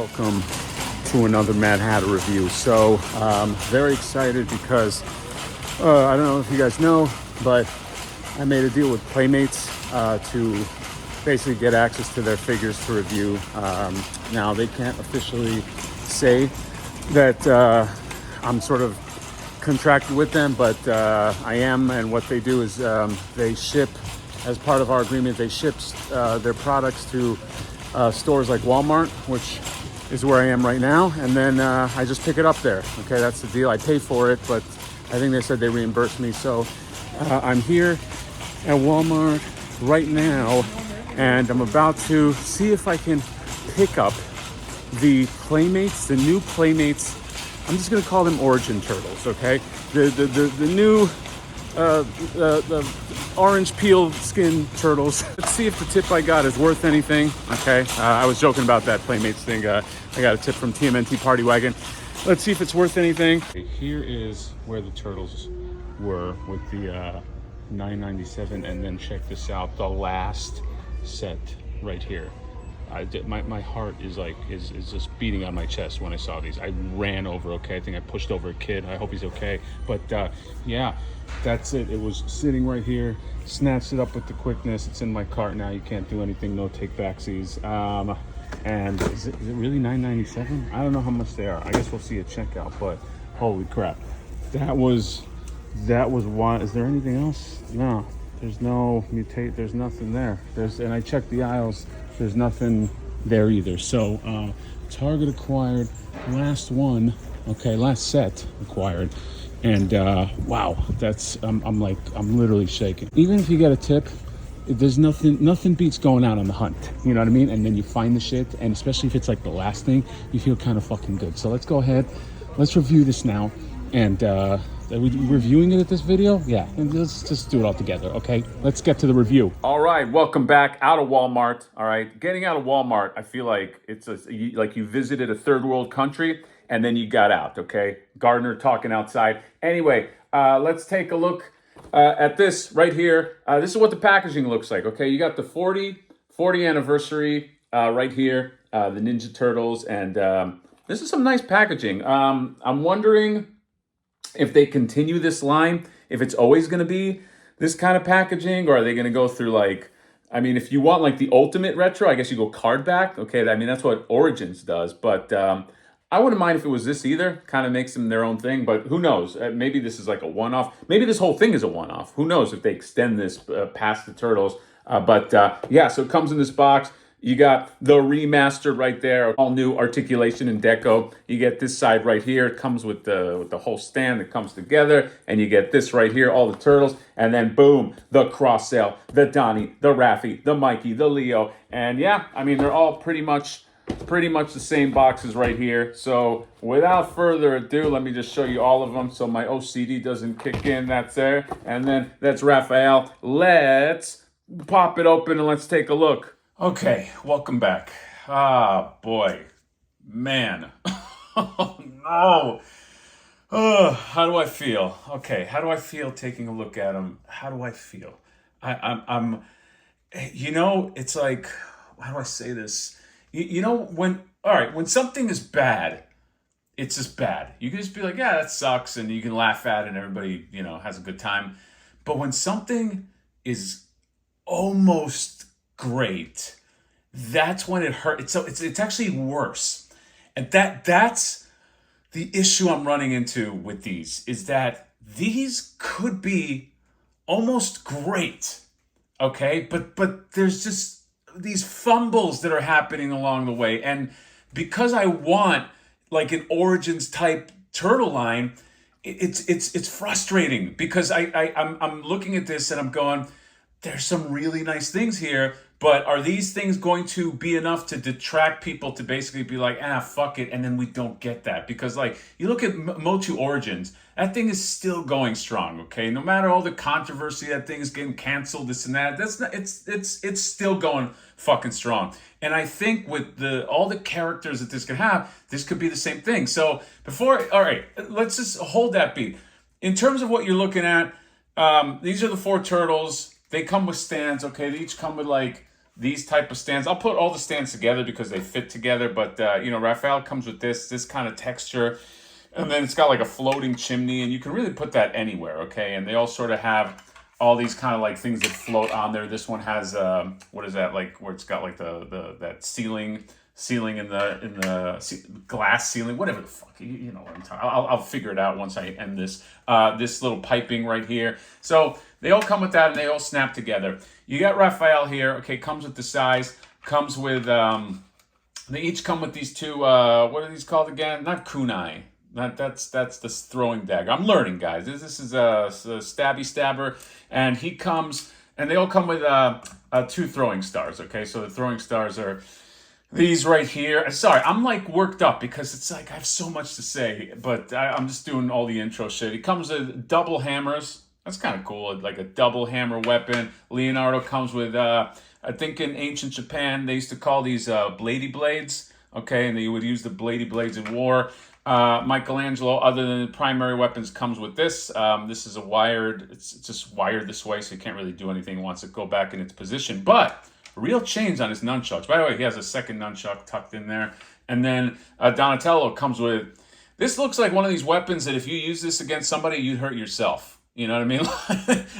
Welcome to another Mad Hatter review. So, very excited because I don't know if you guys know, but I made a deal with Playmates to basically get access to their figures to review. Now, they can't officially say that I'm sort of contracted with them, but I am, and what they do is they ship, as part of our agreement, they ship their products to stores like Walmart, which is where I am right now, and then I just pick it up there. Okay, that's the deal. I pay for it, but I think they said they reimbursed me. So I'm here at Walmart right now, and I'm about to see if I can pick up the Playmates, the new Playmates. I'm just gonna call them Origin Turtles, okay? The new the orange peel skin turtles. Let's see if the tip I got is worth anything. Okay, I was joking about that Playmates thing. I got a tip from TMNT Party Wagon. Let's see if it's worth anything. Okay, here is where the turtles were with the $9.97, and then check this out, the last set right here. My heart is just beating on my chest when I saw these. I ran over. Okay, I think I pushed over a kid. I hope he's okay. But yeah, that's it. It was sitting right here. Snatched it up with the quickness. It's in my cart now. You can't do anything. No take backsies. And is it really $9.97? I don't know how much they are. I guess we'll see at checkout. But holy crap, that was one. Is there anything else? No. There's no mutate. There's nothing there. And I checked the aisles. There's nothing there either. So Target acquired, last one. Okay, last set acquired. And wow, that's I'm literally shaking. Even if you get a tip, there's nothing beats going out on the hunt. You know what I mean? And then you find the shit, and especially if it's like the last thing, you feel kind of fucking good. So let's go ahead. Let's review this now. And are we reviewing it at this video? Yeah, and let's just do it all together, okay? Let's get to the review. All right, welcome back out of Walmart. All right, getting out of Walmart, I feel like it's like you visited a third world country and then you got out, okay? Gardner talking outside. Anyway, let's take a look at this right here. This is what the packaging looks like, okay? You got the 40 anniversary right here, the Ninja Turtles, and this is some nice packaging. I'm wondering if they continue this line, if it's always going to be this kind of packaging, or are they going to go through like, I mean, if you want like the ultimate retro, I guess you go card back. Okay, I mean, that's what Origins does, but I wouldn't mind if it was this either. Kind of makes them their own thing, but who knows? Maybe this is like a one-off. Maybe this whole thing is a one-off. Who knows if they extend this past the Turtles? Yeah, so it comes in this box. You got the remaster right there, all new articulation and deco. You get this side right here. It comes with the whole stand that comes together, and you get this right here, all the turtles, and then boom, the cross sale, the Donnie, the Raffi, the Mikey, the Leo, and yeah, I mean they're all pretty much the same boxes right here. So without further ado, let me just show you all of them so my OCD doesn't kick in. That's there, and then that's Raphael. Let's pop it open and let's take a look. Okay, welcome back. Ah, boy. Man. Oh, no. How do I feel? Okay, how do I feel taking a look at them? How do I feel? I'm you know, it's like, how do I say this? You know, when something is bad, it's just bad. You can just be like, yeah, that sucks, and you can laugh at it, and everybody, you know, has a good time. But when something is almost great, that's when it hurts. So it's actually worse, and that's the issue I'm running into with these, is that these could be almost great, okay, but there's just these fumbles that are happening along the way, and because I want like an Origins type turtle line, it's frustrating because I'm looking at this and I'm going, there's some really nice things here, but are these things going to be enough to detract people to basically be like, fuck it, and then we don't get that? Because like, you look at Motu Origins, that thing is still going strong, okay? No matter all the controversy, that thing is getting canceled, this and that, that's not, it's still going fucking strong. And I think with all the characters that this could have, this could be the same thing. So all right, let's just hold that beat. In terms of what you're looking at, these are the 4 turtles. They come with stands, okay? They each come with like these type of stands. I'll put all the stands together because they fit together. But Raphael comes with this kind of texture, and then it's got like a floating chimney, and you can really put that anywhere. Okay, and they all sort of have all these kind of like things that float on there. This one has what is that, like where it's got like the that ceiling in the glass ceiling, whatever the fuck, you know what I'm talking. I'll figure it out once I end this. This little piping right here. So they all come with that, and they all snap together. You got Raphael here. Okay, comes with the size. Comes with they each come with these two. What are these called again? Not kunai. That's the throwing dagger. I'm learning, guys. This is a stabby stabber, and he comes, and they all come with two throwing stars. Okay, so the throwing stars are these right here. Sorry, I'm like worked up because it's like I have so much to say, but I'm just doing all the intro shit. It comes with double hammers. That's kind of cool, like a double hammer weapon. Leonardo comes with, I think in ancient Japan, they used to call these bladey blades. Okay, and they would use the bladey blades in war. Michelangelo, other than the primary weapons, comes with this. This is it's just wired this way, so you can't really do anything once it go back in its position. But real chains on his nunchucks. By the way, he has a second nunchuck tucked in there. And then Donatello comes with, this looks like one of these weapons that if you use this against somebody, you'd hurt yourself. You know what I mean?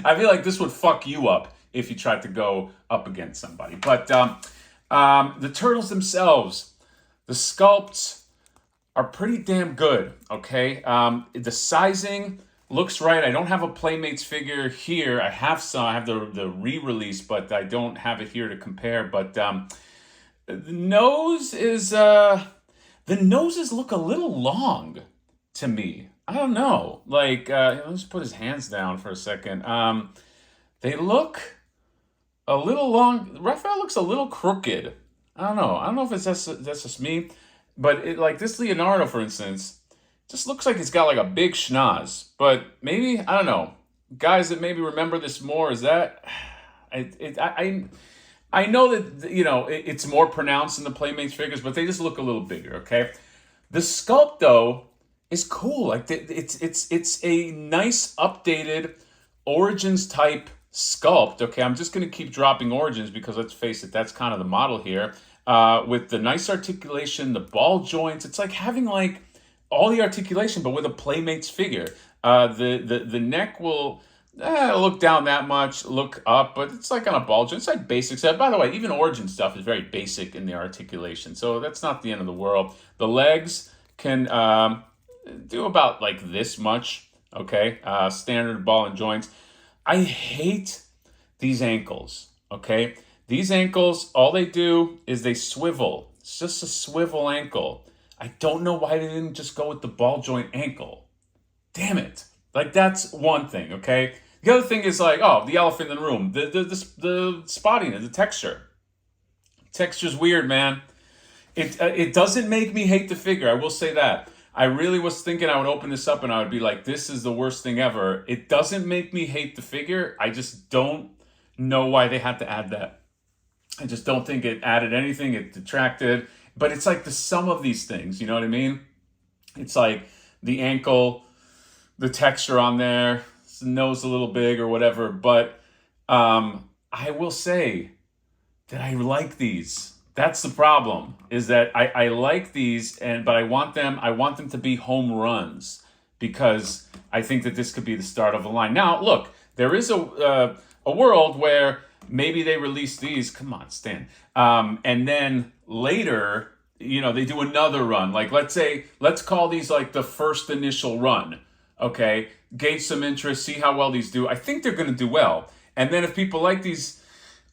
I feel like this would fuck you up if you tried to go up against somebody. But the turtles themselves, the sculpts are pretty damn good, okay? The sizing looks right. I don't have a Playmates figure here. I have some. I have the re-release, but I don't have it here to compare. But the noses look a little long to me. I don't know. Like, let's put his hands down for a second. They look a little long. Raphael looks a little crooked. I don't know. I don't know if that's just me, but like this Leonardo, for instance, just looks like it's got like a big schnoz. But maybe, I don't know. Guys that maybe remember this more, is that I know that it's more pronounced in the Playmates figures, but they just look a little bigger. Okay, the sculpt though is cool. Like it's a nice updated Origins type sculpt. Okay, I'm just gonna keep dropping Origins because let's face it, that's kind of the model here. With the nice articulation, the ball joints. It's like having like all the articulation, but with a Playmates figure. The neck will look down that much, look up, but it's like on a ball joint. It's like basic stuff. By the way, even Origin stuff is very basic in the articulation, so that's not the end of the world. The legs can do about like this much, okay? Standard ball and joints. I hate these ankles, okay? These ankles, all they do is they swivel. It's just a swivel ankle. I don't know why they didn't just go with the ball joint ankle. Damn it. Like, that's one thing, okay? The other thing is like, the elephant in the room. The spotting, the texture. Texture's weird, man. It doesn't make me hate the figure, I will say that. I really was thinking I would open this up and I would be like, this is the worst thing ever. It doesn't make me hate the figure. I just don't know why they had to add that. I just don't think it added anything. It detracted. But it's like the sum of these things, you know what I mean? It's like the ankle, the texture on there, the nose a little big or whatever. But I will say that I like these. That's the problem, is that I like these, but I want them to be home runs because I think that this could be the start of a line. Now, look, there is a world where maybe they release these. Come on, Stan. And then later, they do another run. Like, let's call these like the first initial run. Okay, gauge some interest, see how well these do. I think they're going to do well. And then if people like these,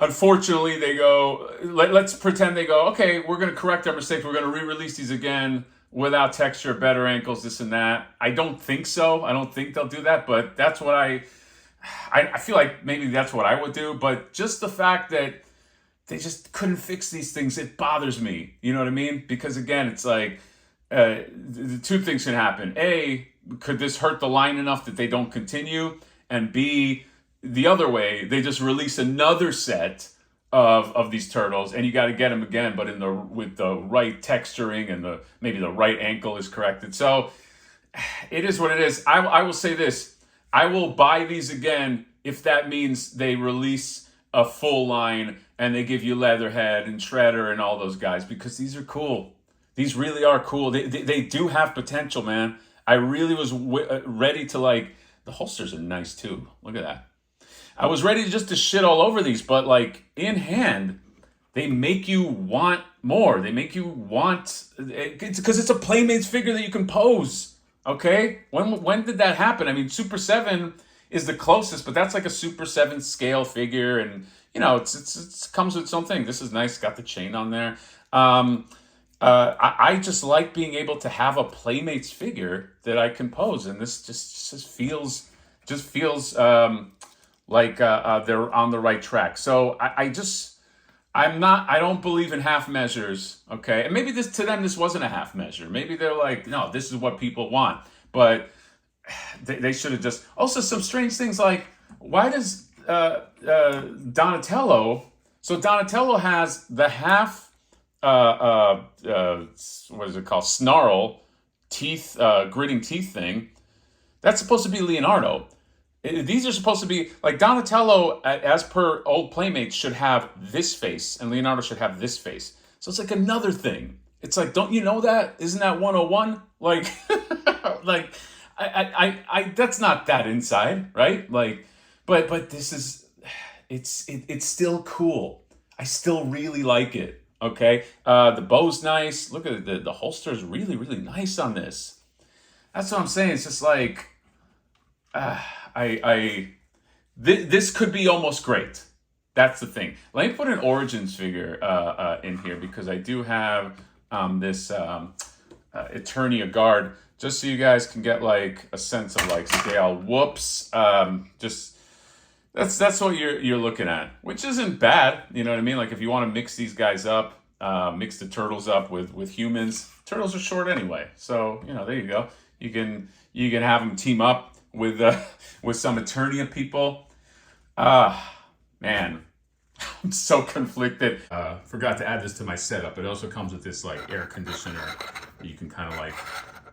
unfortunately, they go, let's pretend they go, okay, we're going to correct our mistakes. We're going to re-release these again without texture, better ankles, this and that. I don't think so. I don't think they'll do that, but that's what I feel like maybe that's what I would do. But just the fact that they just couldn't fix these things, it bothers me. You know what I mean? Because again, it's like the two things can happen. A, could this hurt the line enough that they don't continue? And B, the other way, they just release another set of these turtles, and you got to get them again, but with the right texturing and maybe the right ankle is corrected. So it is what it is. I will say this: I will buy these again if that means they release a full line and they give you Leatherhead and Shredder and all those guys, because these are cool. These really are cool. They do have potential, man. I really was ready to like, the holsters are nice too. Look at that. I was ready just to shit all over these, but like in hand, they make you want more. They make you want, because it's a Playmates figure that you can pose. Okay, when did that happen? I mean, Super 7 is the closest, but that's like a Super 7 scale figure, and you know, it's comes with something. This is nice. Got the chain on there. I just like being able to have a Playmates figure that I can pose, and this just feels like they're on the right track. So I don't believe in half measures, okay? And maybe this to them, this wasn't a half measure. Maybe they're like, no, this is what people want. But they should have just, also some strange things like, why does Donatello, so Donatello has the half, what is it called? Snarl, teeth, gritting teeth thing. That's supposed to be Leonardo. These are supposed to be like Donatello, as per old Playmates, should have this face, and Leonardo should have this face. So it's like another thing. It's like, don't you know that? Isn't that 101? Like, like, that's not that inside, right? Like, but this is, it's still cool. I still really like it. Okay, the bow's nice. Look at it. The holster is really, really nice on this. That's what I'm saying. It's just like, this could be almost great. That's the thing. Let me put an Origins figure in here, because I do have this Eternia guard, just so you guys can get like a sense of like scale. Whoops. Just that's what you're looking at, which isn't bad. You know what I mean? Like if you want to mix these guys up, mix the turtles up with humans. Turtles are short anyway, so you know, there you go. You can have them team up with some Eternia people. Man, I'm so conflicted. Forgot to add this to my setup. It also comes with this like air conditioner you can kind of like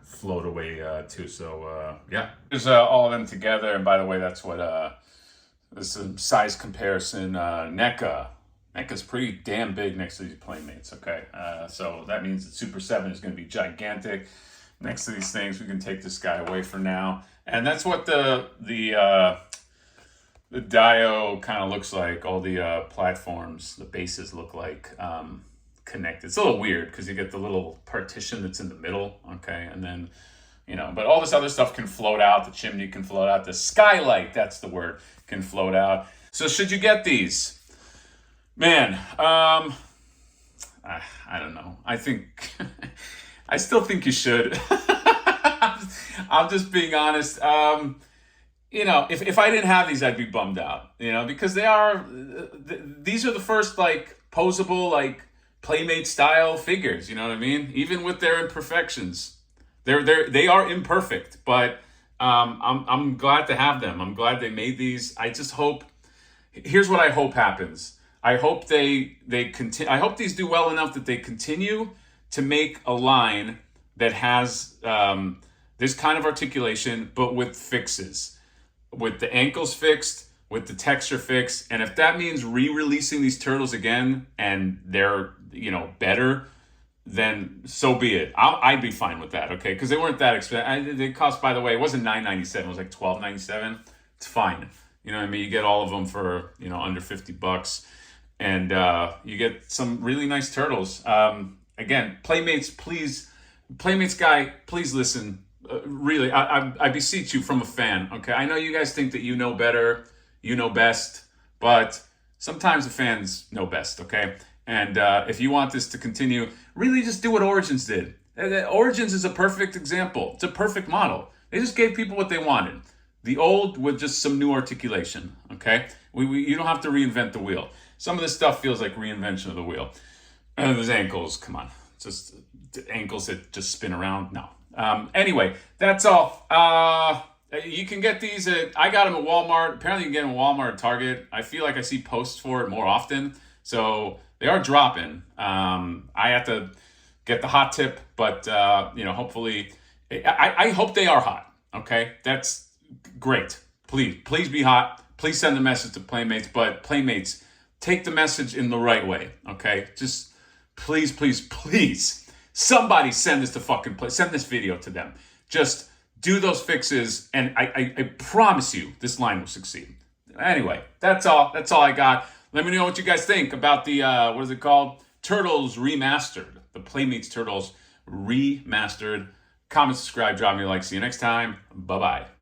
float away to. So yeah, there's all of them together. And by the way, that's what this is size comparison. NECA's pretty damn big next to these Playmates. Okay, so that means that Super 7 is going to be gigantic next to these things. We can take this guy away for now, and that's what the Dio kind of looks like. All the platforms, the bases look like connected. It's a little weird because you get the little partition that's in the middle, okay, and then, you know, but all this other stuff can float out. The chimney can float out. The skylight, that's the word, can float out. So should you get these? Man, I don't know. I think, I still think you should. I'm just being honest. You know, if I didn't have these, I'd be bummed out, you know, because these are the first like posable, like Playmate style figures, you know what I mean? Even with their imperfections, they are imperfect, but I'm glad to have them. I'm glad they made these. I just hope, here's what I hope happens. I hope they continue. I hope these do well enough that they continue to make a line that has this kind of articulation, but with fixes, with the ankles fixed, with the texture fixed. And if that means re-releasing these turtles again and they're, you know, better, then so be it. I'd be fine with that, okay? Because they weren't that expensive. They cost, by the way, it wasn't $9.97. It was like $12.97. It's fine. You know what I mean? You get all of them for, you know, under $50. And you get some really nice turtles. Again, Playmates, please, Playmates guy, please listen. Really, I beseech you from a fan, okay? I know you guys think that you know better, you know best, but sometimes the fans know best, okay? And if you want this to continue, really just do what Origins did. Origins is a perfect example. It's a perfect model. They just gave people what they wanted. The old with just some new articulation, okay? You don't have to reinvent the wheel. Some of this stuff feels like reinvention of the wheel. And those ankles, come on. Just ankles that just spin around. No. Anyway, that's all. You can get these I got them at Walmart. Apparently you can get them at Walmart or Target. I feel like I see posts for it more often. So they are dropping. I have to get the hot tip, but you know, hopefully, I hope they are hot. Okay, that's great. Please be hot. Please send the message to Playmates. But Playmates, take the message in the right way, okay? Just please, please, please, somebody send this to fucking play. Send this video to them. Just do those fixes, and I promise you this line will succeed. Anyway, that's all. That's all I got. Let me know what you guys think about the, what is it called? Turtles Remastered. The Playmates Turtles Remastered. Comment, subscribe, drop me a like. See you next time. Bye-bye.